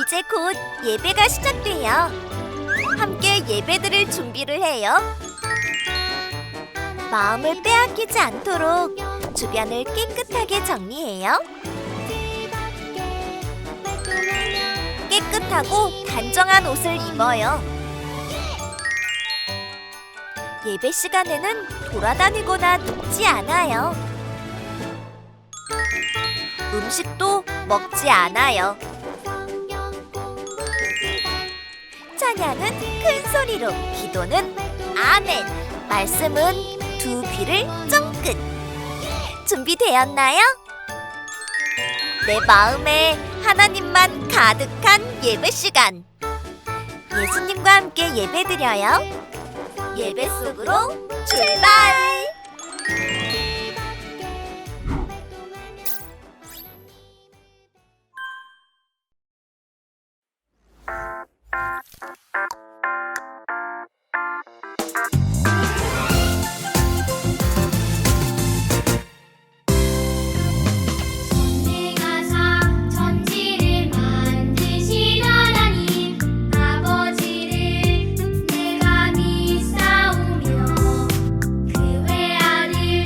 이제 곧 예배가 시작돼요. 함께 예배드릴 준비를 해요. 마음을 빼앗기지 않도록 주변을 깨끗하게 정리해요. 깨끗하고 단정한 옷을 입어요. 예배 시간에는 돌아다니거나 눕지 않아요. 음식도 먹지 않아요. 찬양은 큰 소리로, 기도는 아멘, 말씀은 두 귀를 쫑긋. 준비되었나요? 내 마음에 하나님만 가득한 예배 시간. 예수님과 함께 예배드려요. 예배 속으로 출발! 내가 믿사오며 그 외아들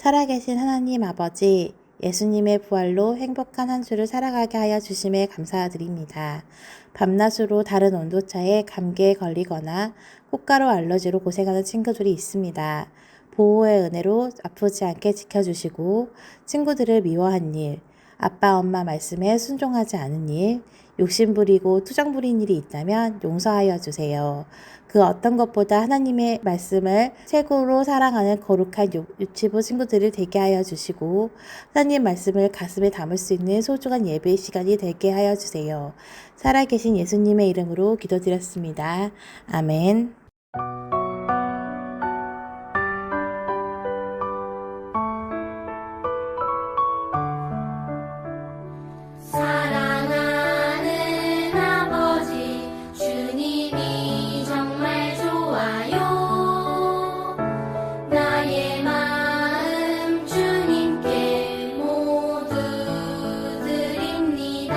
살아계신 하나님 아버지, 예수님의 부활로 행복한 한 주를 살아가게 하여 주심에 감사드립니다. 밤낮으로 다른 온도차에 감기에 걸리거나 꽃가루 알러지로 고생하는 친구들이 있습니다. 보호의 은혜로 아프지 않게 지켜주시고 친구들을 미워한 일, 아빠 엄마 말씀에 순종하지 않은 일, 욕심 부리고 투정 부린 일이 있다면 용서하여 주세요. 그 어떤 것보다 하나님의 말씀을 최고로 사랑하는 거룩한 유치부 친구들을 되게 하여 주시고 하나님 말씀을 가슴에 담을 수 있는 소중한 예배의 시간이 되게 하여 주세요. 살아계신 예수님의 이름으로 기도드렸습니다. 아멘. 사랑하는 아버지 주님이 정말 좋아요. 나의 마음 주님께 모두 드립니다.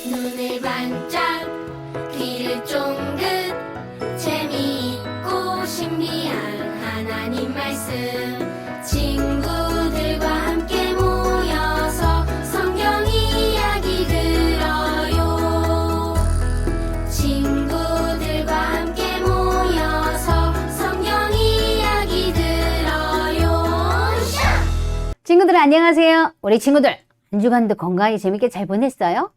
눈을 반짝 귀를 쫑긋 재미있고 신비한 하나님 말씀 친구들과 함께 모여서 성경 이야기 들어요. 친구들과 함께 모여서 성경 이야기 들어요. 친구들 안녕하세요. 우리 친구들 한 주간도 건강히 재밌게 잘 보냈어요?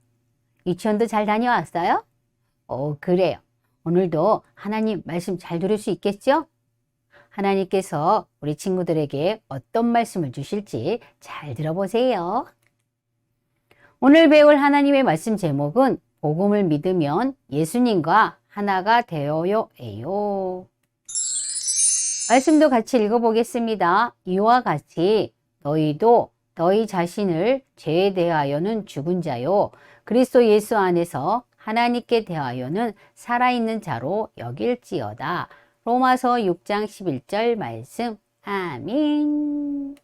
유치원도 잘 다녀왔어요? 그래요. 오늘도 하나님 말씀 잘 들을 수 있겠죠? 하나님께서 우리 친구들에게 어떤 말씀을 주실지 잘 들어보세요. 오늘 배울 하나님의 말씀 제목은 복음을 믿으면 예수님과 하나가 되어요예요. 말씀도 같이 읽어보겠습니다. 이와 같이 너희도 너희 자신을 죄에 대하여는 죽은 자요 그리스도 예수 안에서 하나님께 대하여는 살아있는 자로 여길지어다. 로마서 6장 11절 말씀. 아멘.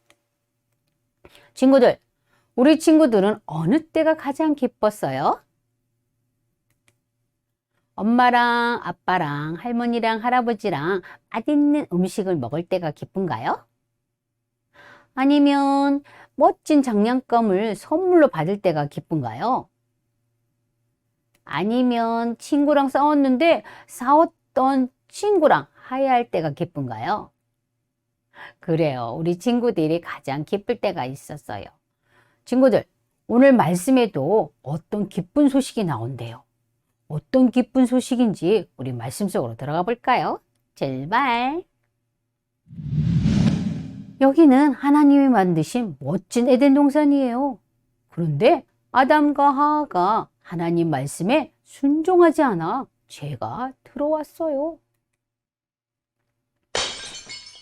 친구들, 우리 친구들은 어느 때가 가장 기뻤어요? 엄마랑 아빠랑 할머니랑 할아버지랑 맛있는 음식을 먹을 때가 기쁜가요? 아니면 멋진 장난감을 선물로 받을 때가 기쁜가요? 아니면 친구랑 싸웠는데 싸웠던 친구랑 화해할 때가 기쁜가요? 그래요. 우리 친구들이 가장 기쁠 때가 있었어요. 친구들, 오늘 말씀에도 어떤 기쁜 소식이 나온대요. 어떤 기쁜 소식인지 우리 말씀 속으로 들어가 볼까요? 제발. 여기는 하나님이 만드신 멋진 에덴 동산이에요. 그런데 아담과 하와가 하나님 말씀에 순종하지 않아 죄가 들어왔어요.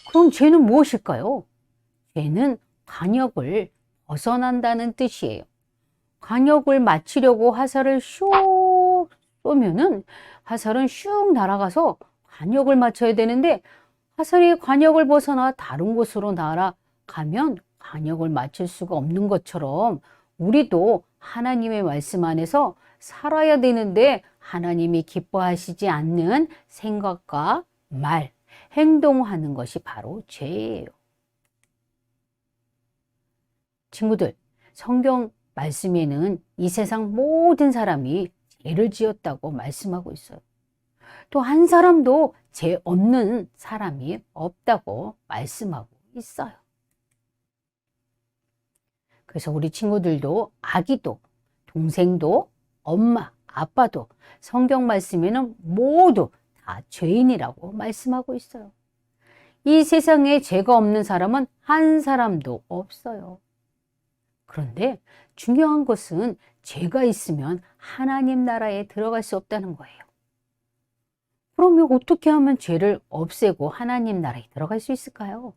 그럼 죄는 무엇일까요? 죄는 관역을 벗어난다는 뜻이에요. 관역을 맞추려고 화살을 슉 쏘면은 화살은 슉 날아가서 관역을 맞춰야 되는데 화살이 관역을 벗어나 다른 곳으로 날아가면 관역을 맞출 수가 없는 것처럼 우리도 하나님의 말씀 안에서 살아야 되는데 하나님이 기뻐하시지 않는 생각과 말, 행동하는 것이 바로 죄예요. 친구들, 성경 말씀에는 이 세상 모든 사람이 죄를 지었다고 말씀하고 있어요. 또 한 사람도 죄 없는 사람이 없다고 말씀하고 있어요. 그래서 우리 친구들도 아기도 동생도 엄마 아빠도 성경 말씀에는 모두 다 죄인이라고 말씀하고 있어요. 이 세상에 죄가 없는 사람은 한 사람도 없어요. 그런데 중요한 것은 죄가 있으면 하나님 나라에 들어갈 수 없다는 거예요. 그러면 어떻게 하면 죄를 없애고 하나님 나라에 들어갈 수 있을까요?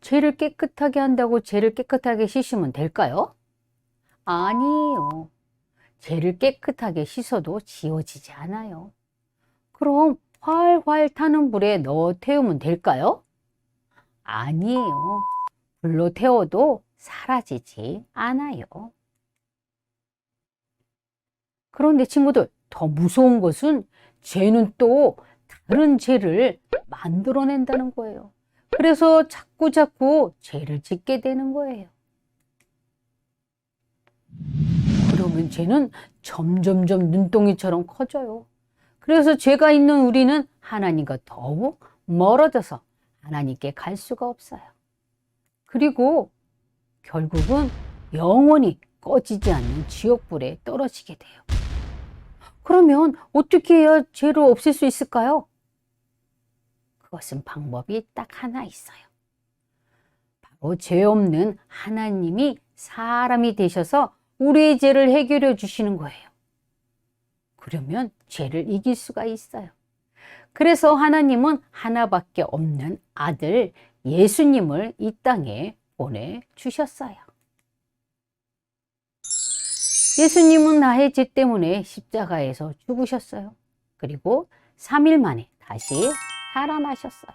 죄를 깨끗하게 한다고 죄를 깨끗하게 씻으면 될까요? 아니에요. 죄를 깨끗하게 씻어도 지워지지 않아요. 그럼 활활 타는 불에 넣어 태우면 될까요? 아니에요. 불로 태워도 사라지지 않아요. 그런데 친구들, 더 무서운 것은 죄는 또 다른 죄를 만들어낸다는 거예요. 그래서 자꾸 죄를 짓게 되는 거예요. 그러면 죄는 점점점 눈덩이처럼 커져요. 그래서 죄가 있는 우리는 하나님과 더욱 멀어져서 하나님께 갈 수가 없어요. 그리고 결국은 영원히 꺼지지 않는 지옥불에 떨어지게 돼요. 그러면 어떻게 해야 죄를 없앨 수 있을까요? 그것은 방법이 딱 하나 있어요. 바로 죄 없는 하나님이 사람이 되셔서 우리의 죄를 해결해 주시는 거예요. 그러면 죄를 이길 수가 있어요. 그래서 하나님은 하나밖에 없는 아들 예수님을 이 땅에 보내주셨어요. 예수님은 나의 죄 때문에 십자가에서 죽으셨어요. 그리고 3일 만에 다시 살아나셨어요.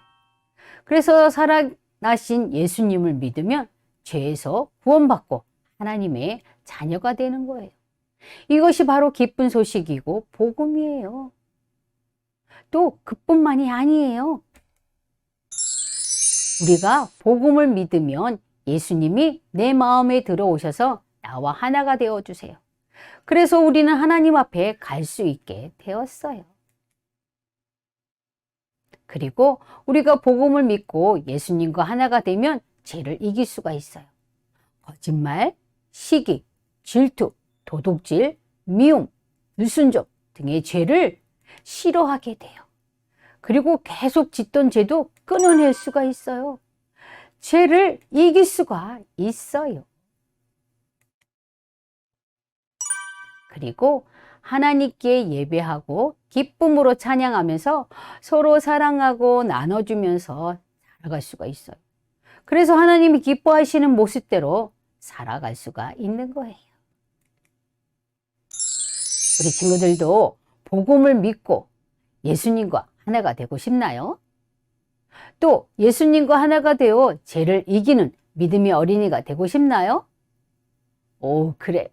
그래서 살아나신 예수님을 믿으면 죄에서 구원받고 하나님의 자녀가 되는 거예요. 이것이 바로 기쁜 소식이고 복음이에요. 또 그뿐만이 아니에요. 우리가 복음을 믿으면 예수님이 내 마음에 들어오셔서 나와 하나가 되어주세요. 그래서 우리는 하나님 앞에 갈 수 있게 되었어요. 그리고 우리가 복음을 믿고 예수님과 하나가 되면 죄를 이길 수가 있어요. 거짓말, 시기, 질투, 도둑질, 미움, 불순종 등의 죄를 싫어하게 돼요. 그리고 계속 짓던 죄도 끊어낼 수가 있어요. 죄를 이길 수가 있어요. 그리고 하나님께 예배하고 기쁨으로 찬양하면서 서로 사랑하고 나눠주면서 살아갈 수가 있어요. 그래서 하나님이 기뻐하시는 모습대로 살아갈 수가 있는 거예요. 우리 친구들도 복음을 믿고 예수님과 하나가 되고 싶나요? 또 예수님과 하나가 되어 죄를 이기는 믿음의 어린이가 되고 싶나요? 오, 그래.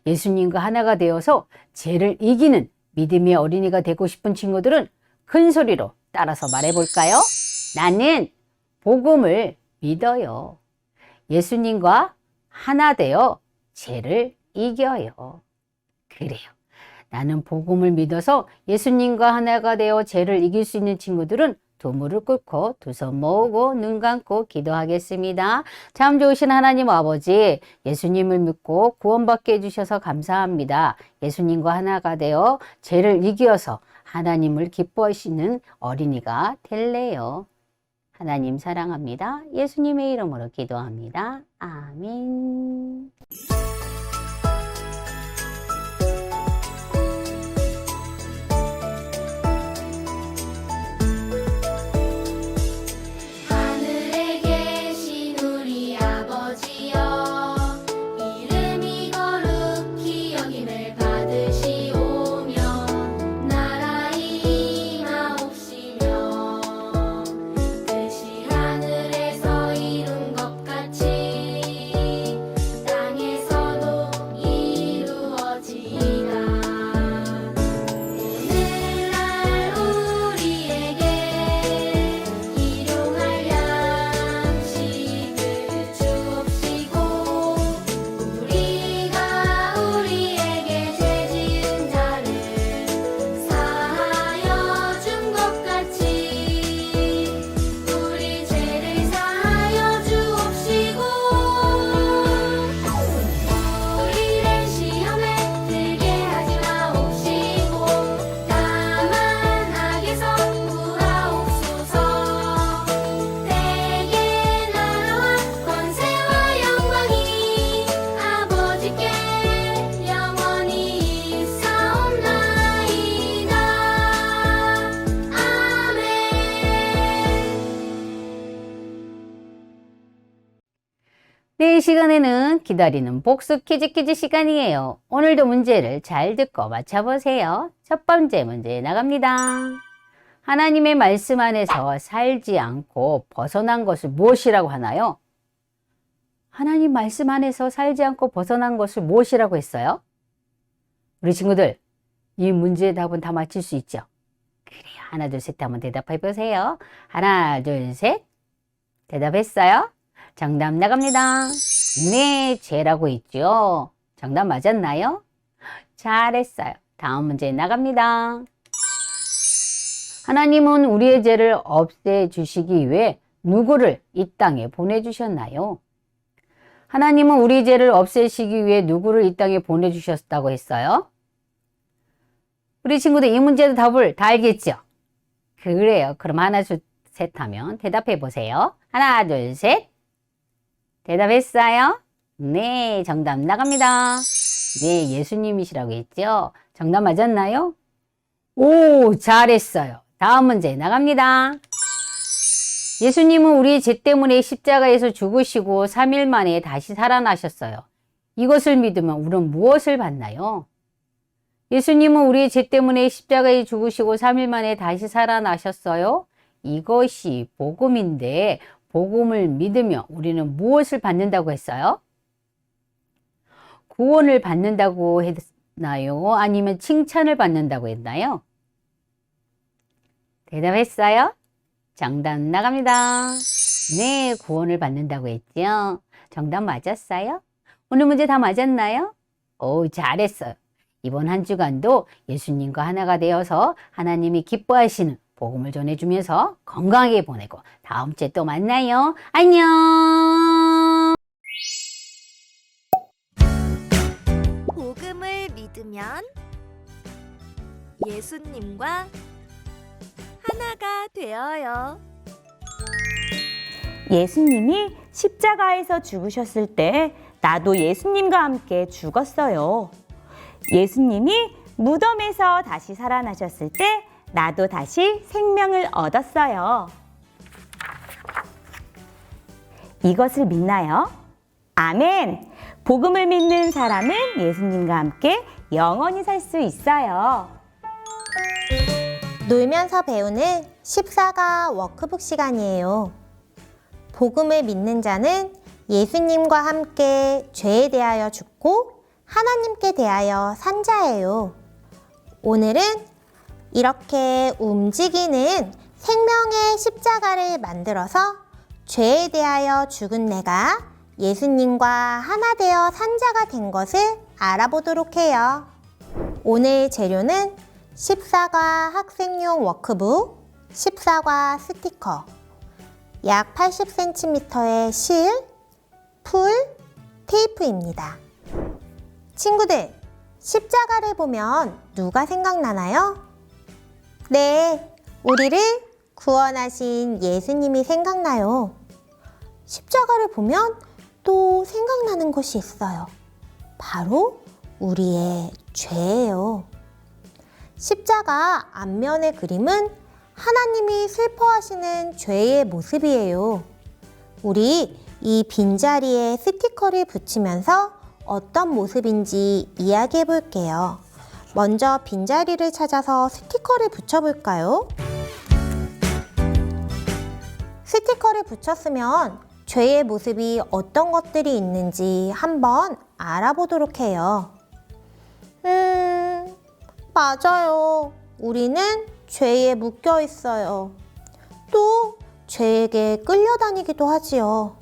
예수님과 하나가 되어서 죄를 이기는 믿음의 어린이가 되고 싶은 친구들은 큰 소리로 따라서 말해볼까요? 나는 복음을 믿어요. 예수님과 하나 되어 죄를 이겨요. 그래요. 나는 복음을 믿어서 예수님과 하나가 되어 죄를 이길 수 있는 친구들은 두 무릎 꿇고 두 손 모으고 눈 감고 기도하겠습니다. 참 좋으신 하나님 아버지, 예수님을 믿고 구원받게 해주셔서 감사합니다. 예수님과 하나가 되어 죄를 이겨서 하나님을 기뻐하시는 어린이가 될래요. 하나님 사랑합니다. 예수님의 이름으로 기도합니다. 아멘. 하늘에 계신 우리 아버지여 이름이 거룩히 여김을 받으시오며 나라의 임하옵시며 뜻이 하늘에서 이룬 것 같이 땅에서도 이루어지이다. 오늘날 우리에게 일용할 양식을 주옵시고 우리가 우리에게 죄 지은 자를 사하여 준 것 같이 우리 죄를 사하여 주옵시고 우리를 시험에 들게 하지 마옵시고 다만 악에서 구하옵소서. 대개 나라와 권세와 영광이 아버지께 영원히 있사옵나이다. 아멘. 네, 이 시간에는 기다리는 복습 퀴즈 시간이에요. 오늘도 문제를 잘 듣고 맞춰보세요. 첫 번째 문제 나갑니다. 하나님의 말씀 안에서 살지 않고 벗어난 것을 무엇이라고 하나요? 하나님 말씀 안에서 살지 않고 벗어난 것을 무엇이라고 했어요? 우리 친구들, 이 문제의 답은 다 맞힐 수 있죠? 그래요. 하나, 둘, 셋 한번 대답해 보세요. 하나, 둘, 셋. 대답했어요? 정답 나갑니다. 네, 죄라고 있죠. 정답 맞았나요? 잘했어요. 다음 문제 나갑니다. 하나님은 우리의 죄를 없애주시기 위해 누구를 이 땅에 보내주셨나요? 하나님은 우리 죄를 없애시기 위해 누구를 이 땅에 보내주셨다고 했어요? 우리 친구들 이 문제도 답을 다 알겠죠? 그래요. 그럼 하나, 둘, 셋 하면 대답해 보세요. 하나, 둘, 셋. 대답했어요? 네, 정답 나갑니다. 네, 예수님이시라고 했죠? 정답 맞았나요? 오, 잘했어요. 다음 문제 나갑니다. 예수님은 우리 죄 때문에 십자가에서 죽으시고 3일 만에 다시 살아나셨어요. 이것을 믿으면 우리는 무엇을 받나요? 예수님은 우리 죄 때문에 십자가에 죽으시고 3일 만에 다시 살아나셨어요. 이것이 복음인데 복음을 믿으며 우리는 무엇을 받는다고 했어요? 구원을 받는다고 했나요? 아니면 칭찬을 받는다고 했나요? 대답했어요? 정답 나갑니다. 네, 구원을 받는다고 했죠. 정답 맞았어요? 오늘 문제 다 맞았나요? 오, 잘했어요. 이번 한 주간도 예수님과 하나가 되어서 하나님이 기뻐하시는 복음을 전해주면서 건강하게 보내고 다음 주에 또 만나요. 안녕. 복음을 믿으면 예수님과 하나가 되어요. 예수님이 십자가에서 죽으셨을 때 나도 예수님과 함께 죽었어요. 예수님이 무덤에서 다시 살아나셨을 때 나도 다시 생명을 얻었어요. 이것을 믿나요? 아멘! 복음을 믿는 사람은 예수님과 함께 영원히 살 수 있어요. 놀면서 배우는 14가 워크북 시간이에요. 복음을 믿는 자는 예수님과 함께 죄에 대하여 죽고 하나님께 대하여 산 자예요. 오늘은 이렇게 움직이는 생명의 십자가를 만들어서 죄에 대하여 죽은 내가 예수님과 하나 되어 산 자가 된 것을 알아보도록 해요. 오늘 재료는 14과 학생용 워크북, 14과 스티커, 약 80cm의 실, 풀, 테이프입니다. 친구들, 십자가를 보면 누가 생각나나요? 네, 우리를 구원하신 예수님이 생각나요. 십자가를 보면 또 생각나는 것이 있어요. 바로 우리의 죄예요. 십자가 앞면의 그림은 하나님이 슬퍼하시는 죄의 모습이에요. 우리 이 빈자리에 스티커를 붙이면서 어떤 모습인지 이야기해 볼게요. 먼저 빈자리를 찾아서 스티커를 붙여볼까요? 스티커를 붙였으면 죄의 모습이 어떤 것들이 있는지 한번 알아보도록 해요. 맞아요. 우리는 죄에 묶여 있어요. 또 죄에게 끌려다니기도 하지요.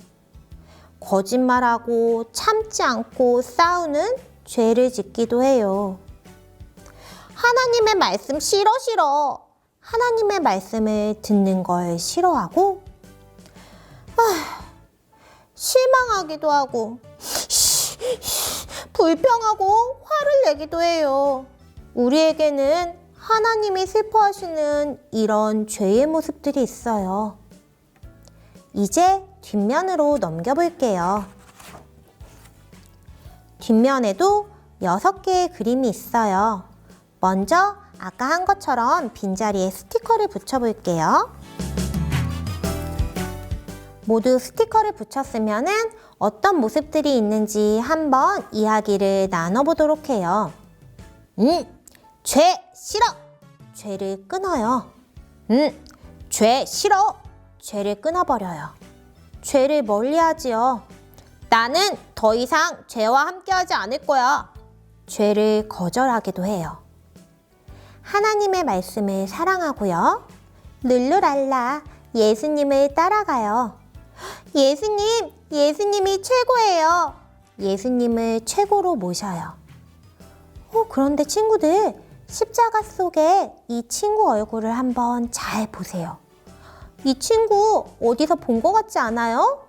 거짓말하고 참지 않고 싸우는 죄를 짓기도 해요. 하나님의 말씀 싫어. 하나님의 말씀을 듣는 걸 싫어하고 실망하기도 하고 불평하고 화를 내기도 해요. 우리에게는 하나님이 슬퍼하시는 이런 죄의 모습들이 있어요. 이제 뒷면으로 넘겨볼게요. 뒷면에도 6개의 그림이 있어요. 먼저 아까 한 것처럼 빈자리에 스티커를 붙여볼게요. 모두 스티커를 붙였으면 어떤 모습들이 있는지 한번 이야기를 나눠보도록 해요. 죄 싫어! 죄를 끊어요. 죄 싫어! 죄를 끊어버려요. 죄를 멀리하지요. 나는 더 이상 죄와 함께하지 않을 거야. 죄를 거절하기도 해요. 하나님의 말씀을 사랑하고요. 룰루랄라, 예수님을 따라가요. 예수님이 최고예요. 예수님을 최고로 모셔요. 그런데 친구들, 십자가 속에 이 친구 얼굴을 한번 잘 보세요. 이 친구 어디서 본 것 같지 않아요?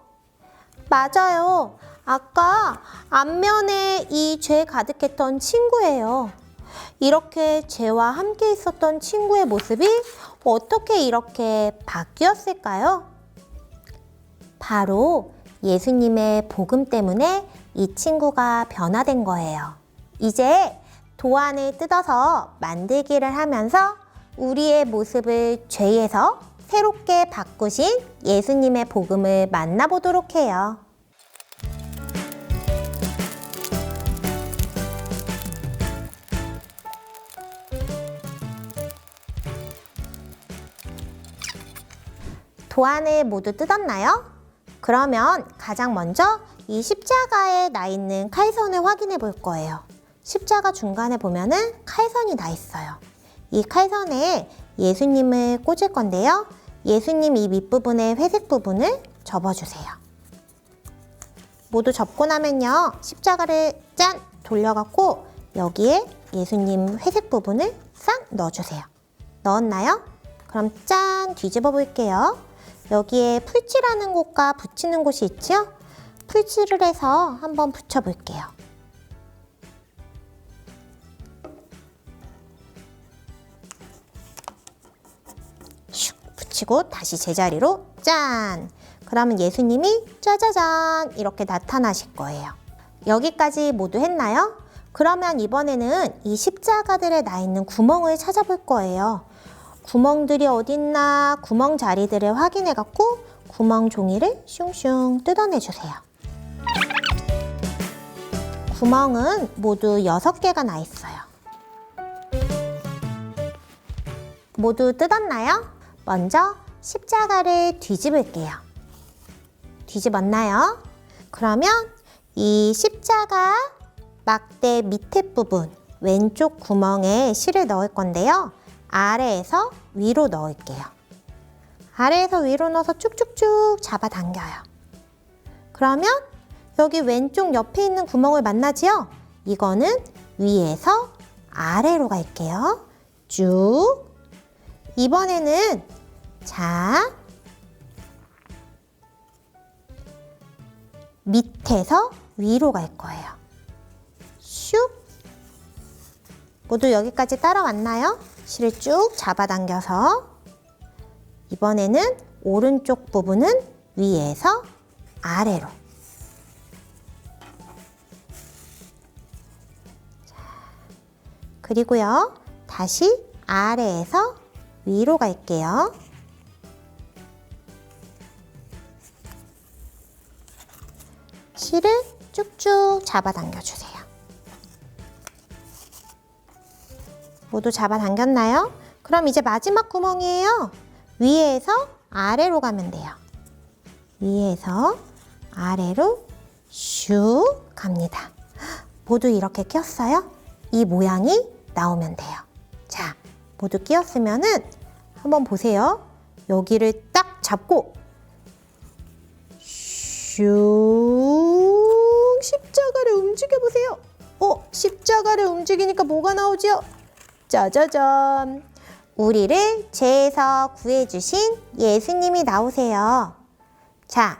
맞아요. 아까 앞면에 이 죄 가득했던 친구예요. 이렇게 죄와 함께 있었던 친구의 모습이 어떻게 이렇게 바뀌었을까요? 바로 예수님의 복음 때문에 이 친구가 변화된 거예요. 이제 도안을 뜯어서 만들기를 하면서 우리의 모습을 죄에서 새롭게 바꾸신 예수님의 복음을 만나보도록 해요. 도안을 모두 뜯었나요? 그러면 가장 먼저 이 십자가에 나 있는 칼선을 확인해 볼 거예요. 십자가 중간에 보면은 칼선이 나 있어요. 이 칼선에 예수님을 꽂을 건데요. 예수님 이 밑부분에 회색 부분을 접어주세요. 모두 접고 나면요. 십자가를 짠! 돌려갖고 여기에 예수님 회색 부분을 싹 넣어주세요. 넣었나요? 그럼 짠! 뒤집어 볼게요. 여기에 풀칠하는 곳과 붙이는 곳이 있죠? 풀칠을 해서 한번 붙여볼게요. 슉 붙이고 다시 제자리로 짠! 그러면 예수님이 짜자잔 이렇게 나타나실 거예요. 여기까지 모두 했나요? 그러면 이번에는 이 십자가들에 나 있는 구멍을 찾아볼 거예요. 구멍들이 어딨나 구멍 자리들을 확인해 갖고 구멍 종이를 슝슝 뜯어내 주세요. 구멍은 모두 6개가 나 있어요. 모두 뜯었나요? 먼저 십자가를 뒤집을게요. 뒤집었나요? 그러면 이 십자가 막대 밑에 부분 왼쪽 구멍에 실을 넣을 건데요. 아래에서 위로 넣을게요. 아래에서 위로 넣어서 쭉쭉쭉 잡아당겨요. 그러면 여기 왼쪽 옆에 있는 구멍을 만나지요? 이거는 위에서 아래로 갈게요. 쭉. 이번에는 자, 밑에서 위로 갈 거예요. 슉. 모두 여기까지 따라왔나요? 실을 쭉 잡아당겨서 이번에는 오른쪽 부분은 위에서 아래로. 그리고요, 다시 아래에서 위로 갈게요. 실을 쭉쭉 잡아당겨주세요. 모두 잡아당겼나요? 그럼 이제 마지막 구멍이에요. 위에서 아래로 가면 돼요. 위에서 아래로 슉 갑니다. 모두 이렇게 끼웠어요? 이 모양이 나오면 돼요. 자, 모두 끼웠으면은 한번 보세요. 여기를 딱 잡고 슉 십자가를 움직여 보세요. 십자가를 움직이니까 뭐가 나오죠? 짜자잔! 우리를 죄에서 구해주신 예수님이 나오세요. 자,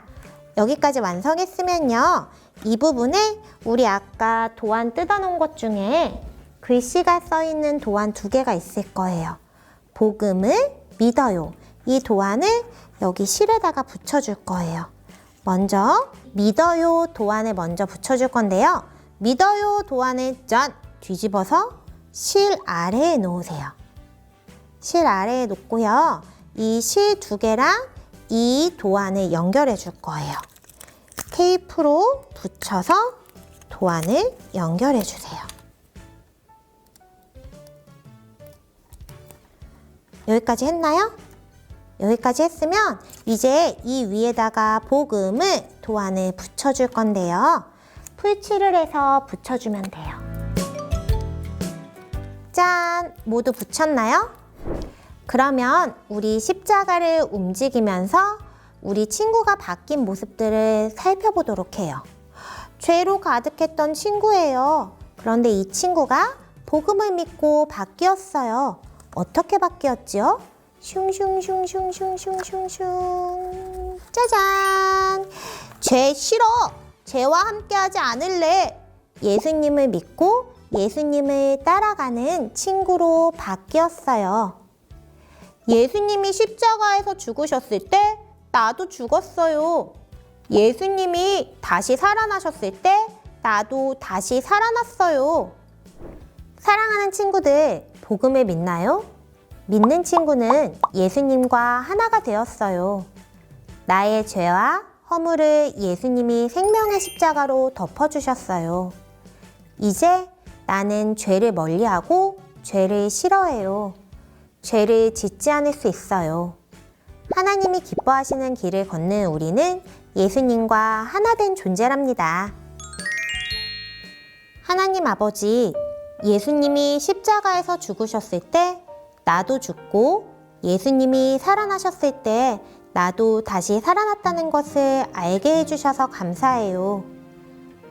여기까지 완성했으면요. 이 부분에 우리 아까 도안 뜯어놓은 것 중에 글씨가 써있는 도안 2개가 있을 거예요. 복음을 믿어요. 이 도안을 여기 실에다가 붙여줄 거예요. 먼저 믿어요 도안을 먼저 붙여줄 건데요. 믿어요 도안을 짠! 뒤집어서 실 아래에 놓으세요. 실 아래에 놓고요. 이 실 2개랑 이 도안을 연결해 줄 거예요. 테이프로 붙여서 도안을 연결해 주세요. 여기까지 했나요? 여기까지 했으면 이제 이 위에다가 복음을 도안을 붙여줄 건데요. 풀칠을 해서 붙여주면 돼요. 짠! 모두 붙였나요? 그러면 우리 십자가를 움직이면서 우리 친구가 바뀐 모습들을 살펴보도록 해요. 죄로 가득했던 친구예요. 그런데 이 친구가 복음을 믿고 바뀌었어요. 어떻게 바뀌었죠? 슝슝슝슝슝슝슝슝 짜잔! 죄 싫어! 죄와 함께하지 않을래! 예수님을 믿고 예수님을 따라가는 친구로 바뀌었어요. 예수님이 십자가에서 죽으셨을 때 나도 죽었어요. 예수님이 다시 살아나셨을 때 나도 다시 살아났어요. 사랑하는 친구들, 복음을 믿나요? 믿는 친구는 예수님과 하나가 되었어요. 나의 죄와 허물을 예수님이 생명의 십자가로 덮어주셨어요. 이제 나는 죄를 멀리하고 죄를 싫어해요. 죄를 짓지 않을 수 있어요. 하나님이 기뻐하시는 길을 걷는 우리는 예수님과 하나 된 존재랍니다. 하나님 아버지, 예수님이 십자가에서 죽으셨을 때 나도 죽고 예수님이 살아나셨을 때 나도 다시 살아났다는 것을 알게 해주셔서 감사해요.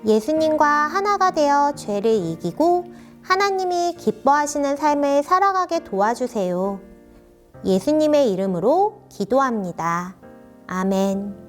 예수님과 하나가 되어 죄를 이기고 하나님이 기뻐하시는 삶을 살아가게 도와주세요. 예수님의 이름으로 기도합니다. 아멘.